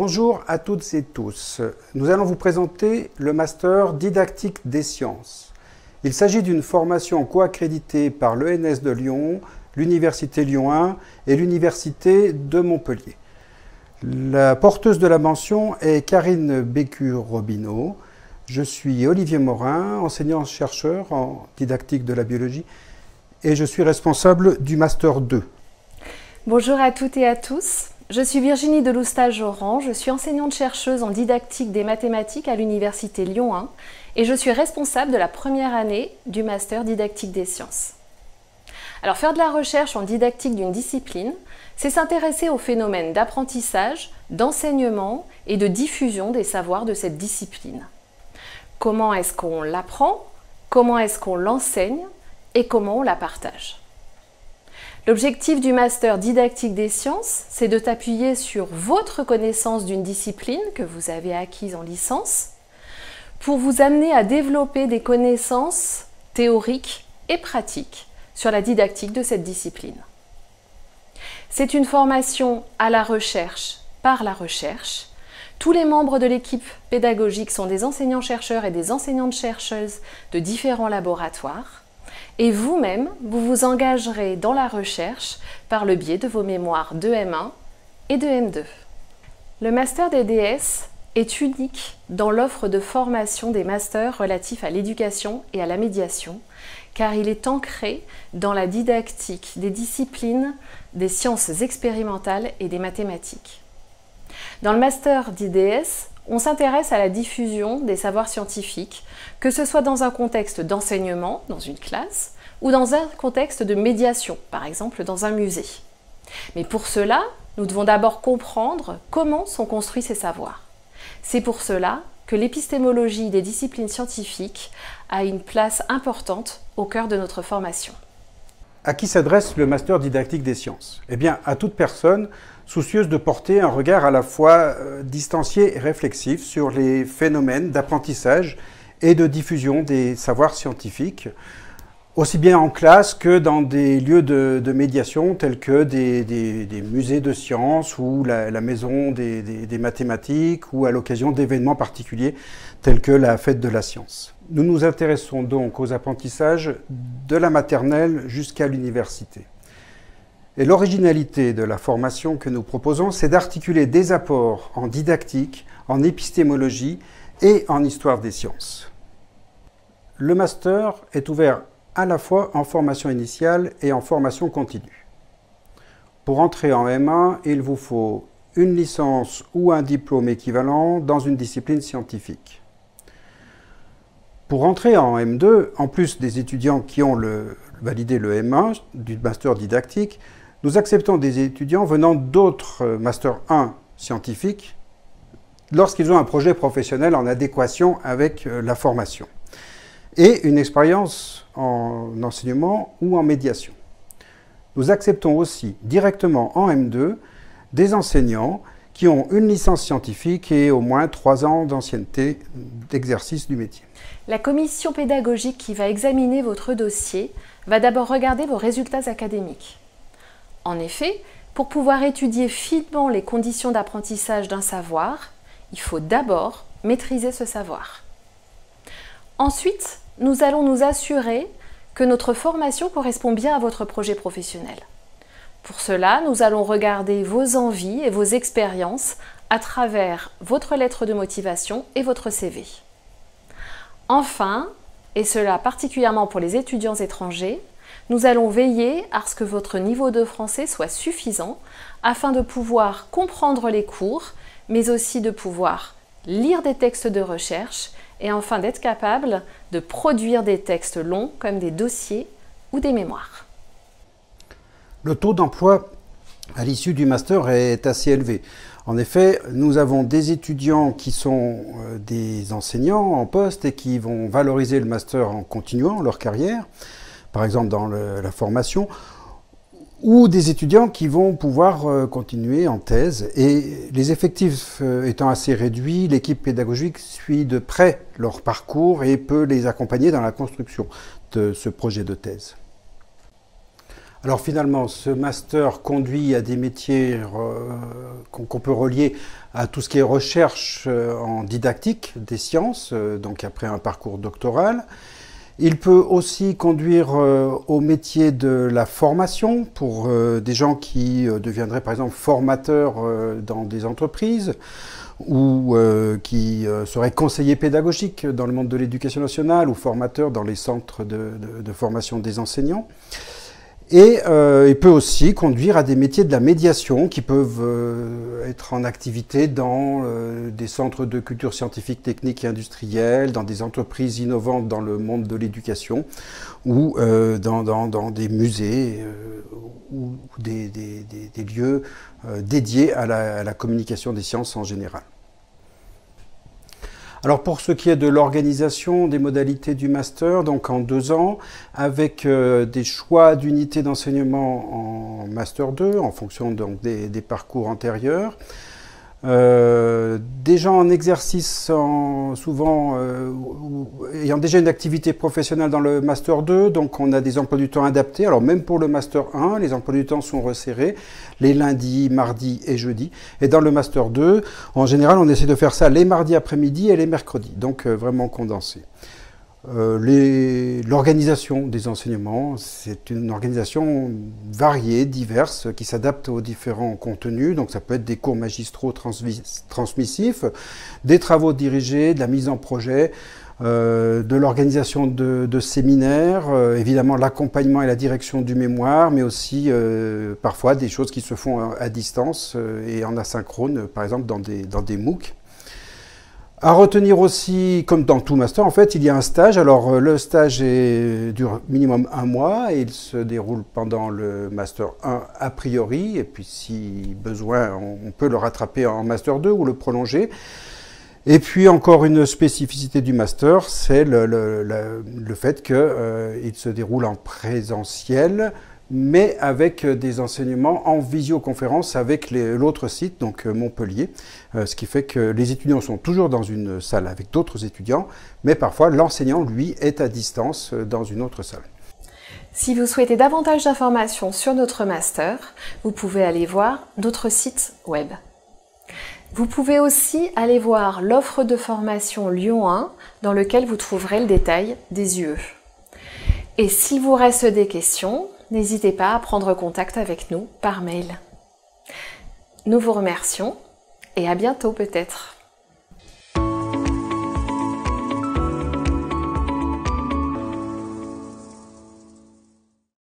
Bonjour à toutes et tous. Nous allons vous présenter le Master Didactique des sciences. Il s'agit d'une formation co-accréditée par l'ENS de Lyon, l'Université Lyon 1 et l'Université de Montpellier. La porteuse de la mention est Karine Bécu-Robineau. Je suis Olivier Morin, enseignant-chercheur en didactique de la biologie et je suis responsable du Master 2. Bonjour à toutes et à tous. Je suis Virginie Deloustage-Oran, je suis enseignante-chercheuse en didactique des mathématiques à l'Université Lyon 1 et je suis responsable de la première année du Master Didactique des sciences. Alors faire de la recherche en didactique d'une discipline, c'est s'intéresser aux phénomènes d'apprentissage, d'enseignement et de diffusion des savoirs de cette discipline. Comment est-ce qu'on l'apprend, comment est-ce qu'on l'enseigne et comment on la partage. L'objectif du Master Didactique des sciences, c'est de t'appuyer sur votre connaissance d'une discipline que vous avez acquise en licence pour vous amener à développer des connaissances théoriques et pratiques sur la didactique de cette discipline. C'est une formation à la recherche par la recherche. Tous les membres de l'équipe pédagogique sont des enseignants-chercheurs et des enseignantes-chercheuses de différents laboratoires. Et vous-même, vous vous engagerez dans la recherche par le biais de vos mémoires de M1 et de M2. Le Master DDS est unique dans l'offre de formation des masters relatifs à l'éducation et à la médiation, car il est ancré dans la didactique des disciplines des sciences expérimentales et des mathématiques. Dans le Master DDS, on s'intéresse à la diffusion des savoirs scientifiques, que ce soit dans un contexte d'enseignement, dans une classe, ou dans un contexte de médiation, par exemple dans un musée. Mais pour cela, nous devons d'abord comprendre comment sont construits ces savoirs. C'est pour cela que l'épistémologie des disciplines scientifiques a une place importante au cœur de notre formation. À qui s'adresse le Master Didactique des sciences? Eh bien, à toute personne soucieuse de porter un regard à la fois distancié et réflexif sur les phénomènes d'apprentissage et de diffusion des savoirs scientifiques, aussi bien en classe que dans des lieux de médiation tels que des musées de sciences ou la maison des mathématiques ou à l'occasion d'événements particuliers tels que la fête de la science. Nous nous intéressons donc aux apprentissages de la maternelle jusqu'à l'université. Et l'originalité de la formation que nous proposons, c'est d'articuler des apports en didactique, en épistémologie et en histoire des sciences. Le master est ouvert à la fois en formation initiale et en formation continue. Pour entrer en M1, il vous faut une licence ou un diplôme équivalent dans une discipline scientifique. Pour entrer en M2, en plus des étudiants qui ont validé le M1 du master didactique, nous acceptons des étudiants venant d'autres Master 1 scientifiques lorsqu'ils ont un projet professionnel en adéquation avec la formation et une expérience en enseignement ou en médiation. Nous acceptons aussi directement en M2 des enseignants qui ont une licence scientifique et au moins 3 ans d'ancienneté d'exercice du métier. La commission pédagogique qui va examiner votre dossier va d'abord regarder vos résultats académiques. En effet, pour pouvoir étudier finement les conditions d'apprentissage d'un savoir, il faut d'abord maîtriser ce savoir. Ensuite, nous allons nous assurer que notre formation correspond bien à votre projet professionnel. Pour cela, nous allons regarder vos envies et vos expériences à travers votre lettre de motivation et votre CV. Enfin, et cela particulièrement pour les étudiants étrangers, nous allons veiller à ce que votre niveau de français soit suffisant afin de pouvoir comprendre les cours, mais aussi de pouvoir lire des textes de recherche et enfin d'être capable de produire des textes longs comme des dossiers ou des mémoires. Le taux d'emploi à l'issue du master est assez élevé. En effet, nous avons des étudiants qui sont des enseignants en poste et qui vont valoriser le master en continuant leur carrière, par exemple dans la formation, ou des étudiants qui vont pouvoir continuer en thèse. Et les effectifs étant assez réduits, l'équipe pédagogique suit de près leur parcours et peut les accompagner dans la construction de ce projet de thèse. Alors finalement, ce master conduit à des métiers qu'on peut relier à tout ce qui est recherche en didactique des sciences, donc après un parcours doctoral. Il peut aussi conduire au métier de la formation pour des gens qui deviendraient par exemple formateurs dans des entreprises ou qui seraient conseillers pédagogiques dans le monde de l'éducation nationale ou formateurs dans les centres de formation des enseignants. Et il peut aussi conduire à des métiers de la médiation qui peuvent être en activité dans des centres de culture scientifique, technique et industrielle, dans des entreprises innovantes dans le monde de l'éducation ou dans des musées ou des lieux dédiés à la communication des sciences en général. Alors pour ce qui est de l'organisation des modalités du master, donc en 2 ans, avec des choix d'unités d'enseignement en master 2, en fonction donc des parcours antérieurs. Des gens en exercice souvent ayant déjà une activité professionnelle dans le master 2, donc on a des emplois du temps adaptés. Alors même pour le master 1, les emplois du temps sont resserrés les lundis, mardis et jeudis. Et dans le master 2, en général, on essaie de faire ça les mardis après-midi et les mercredis, donc vraiment condensé. L'organisation des enseignements, c'est une organisation variée, diverse, qui s'adapte aux différents contenus. Donc ça peut être des cours magistraux transmissifs, des travaux dirigés, de la mise en projet, de l'organisation de séminaires, évidemment l'accompagnement et la direction du mémoire, mais aussi parfois des choses qui se font à distance et en asynchrone, par exemple dans des MOOC. À retenir aussi, comme dans tout master, en fait, il y a un stage. Alors, le stage dure minimum 1 mois et il se déroule pendant le master 1 a priori. Et puis, si besoin, on peut le rattraper en master 2 ou le prolonger. Et puis, encore une spécificité du master, c'est le fait qu'il se déroule en présentiel, mais avec des enseignements en visioconférence avec l'autre site, donc Montpellier, ce qui fait que les étudiants sont toujours dans une salle avec d'autres étudiants, mais parfois l'enseignant, lui, est à distance dans une autre salle. Si vous souhaitez davantage d'informations sur notre master, vous pouvez aller voir notre site web. Vous pouvez aussi aller voir l'offre de formation Lyon 1, dans lequel vous trouverez le détail des UE. Et s'il vous reste des questions, n'hésitez pas à prendre contact avec nous par mail. Nous vous remercions et à bientôt peut-être.